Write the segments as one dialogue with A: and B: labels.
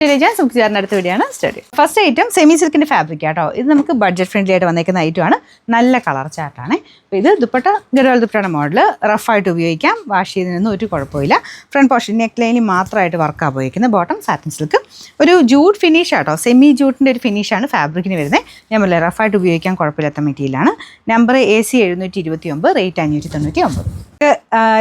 A: അടുത്ത വീഡിയോ ആണ് study. First item semi സിൽക്കിന്റെ ഫാബ്രിക് ആട്ടോ. ഇത് നമുക്ക് ബഡ്ജറ്റ് ഫ്രണ്ട്ലി ആയിട്ട് വന്നേക്കുന്ന ഐറ്റമാണ്. നല്ല കളർ ചാർട്ടാണ്. അപ്പോൾ ഇത് ദുപ്പട്ട ഗർവാൾ ദുപ്പട്ടയുടെ മോഡൽ, റഫായിട്ട് ഉപയോഗിക്കാം, വാഷ് ചെയ്തതിനൊന്നും ഒരു കുഴപ്പമില്ല. ഫ്രണ്ട് പോർഷൻ നെക്ക് ലൈനിൽ മാത്രമായിട്ട് വർക്കാണ് ഉപയോഗിക്കുന്നത്. ബോട്ടം സാറ്റിൻ സിൽക്ക്, ഒരു ജൂട്ട് ഫിനിഷ് ആട്ടോ. സെമി ജൂട്ടിൻ്റെ ഒരു ഫിനിഷാണ് ഫാബ്രിക്കിന് വരുന്നത്. ഞാൻ പറഞ്ഞില്ല, റഫായിട്ട് ഉപയോഗിക്കാൻ കുഴപ്പമില്ലാത്ത മെറ്റീരിയലാണ്. Number AC 729, rate 599.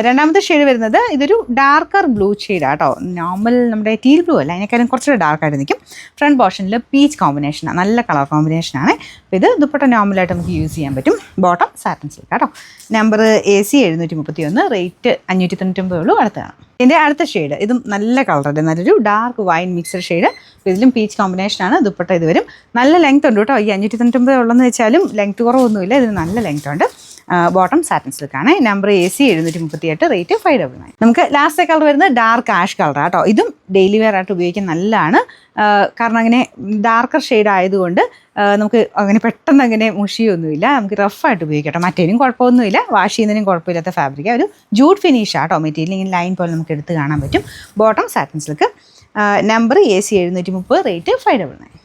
A: രണ്ടാമത്തെ ഷെയ്ഡ് വരുന്നത് ഇതൊരു ഡാർക്കർ ബ്ലൂ ഷെയ്ഡാണ് കേട്ടോ. നോർമൽ നമ്മുടെ ടീൽ ബ്ലൂ അല്ല, അതിനേക്കാളും കുറച്ചുകൂടെ ഡാർക്കായിട്ട് നിൽക്കും. ഫ്രണ്ട് പോർഷനിൽ പീച്ച് കോമ്പിനേഷനാണ്, നല്ല കളർ കോമ്പിനേഷനാണ്. അപ്പോൾ ഇത് ദുപ്പട്ട നോർമലായിട്ട് നമുക്ക് യൂസ് ചെയ്യാൻ പറ്റും. ബോട്ടം സാറ്റിൻ സിൽക്ക് കേട്ടോ. നമ്പർ AC 731, റേറ്റ് 599 ഉള്ളൂ. അടുത്താണ് ഇതിൻ്റെ അടുത്ത ഷെയ്ഡ്. ഇതും നല്ല കളറുണ്ട്, നല്ലൊരു ഡാർക്ക് വൈൻ മിക്സഡ് ഷെയ്ഡ്. ഇതിലും പീച്ച് കോമ്പിനേഷനാണ്. ദുപ്പട്ട ഇത് വരും. നല്ല ലെങ്ത് ഉണ്ട് കേട്ടോ. ഈ 599 ഉള്ളതെന്ന് വെച്ചാലും ലെങ്ത് കുറവൊന്നുമില്ല, ഇതിന് നല്ല ലെങ്ത് ഉണ്ട്. ബോട്ടം സാറ്റിൻ സിൽക്കാണ്. Number AC 738, rate 599. നമുക്ക് ലാസ്റ്റ് കളർ വരുന്നത് ഡാർക്ക് ആഷ് കളറാണ് കേട്ടോ. ഇതും ഡെയിലി വെയർ ആയിട്ട് ഉപയോഗിക്കാൻ നല്ലതാണ്. കാരണം അങ്ങനെ ഡാർക്കർ ഷെയ്ഡ് ആയതുകൊണ്ട് നമുക്ക് അങ്ങനെ പെട്ടെന്ന് അങ്ങനെ മുഷിയൊന്നുമില്ല. നമുക്ക് റഫായിട്ട് ഉപയോഗിക്കാം കേട്ടോ. മറ്റേനും കുഴപ്പമൊന്നുമില്ല, വാഷ് ചെയ്യുന്നതിനും കുഴപ്പമില്ലാത്ത ഫാബ്രിക്. ഒരു ജൂട്ട് ഫിനിഷ് ആട്ടോ. മെറ്റീരിയൽ ഇങ്ങനെ ലൈൻ പോലെ നമുക്ക് എടുത്ത് കാണാൻ പറ്റും. Bottom satin silk. Number AC 730, rate 599.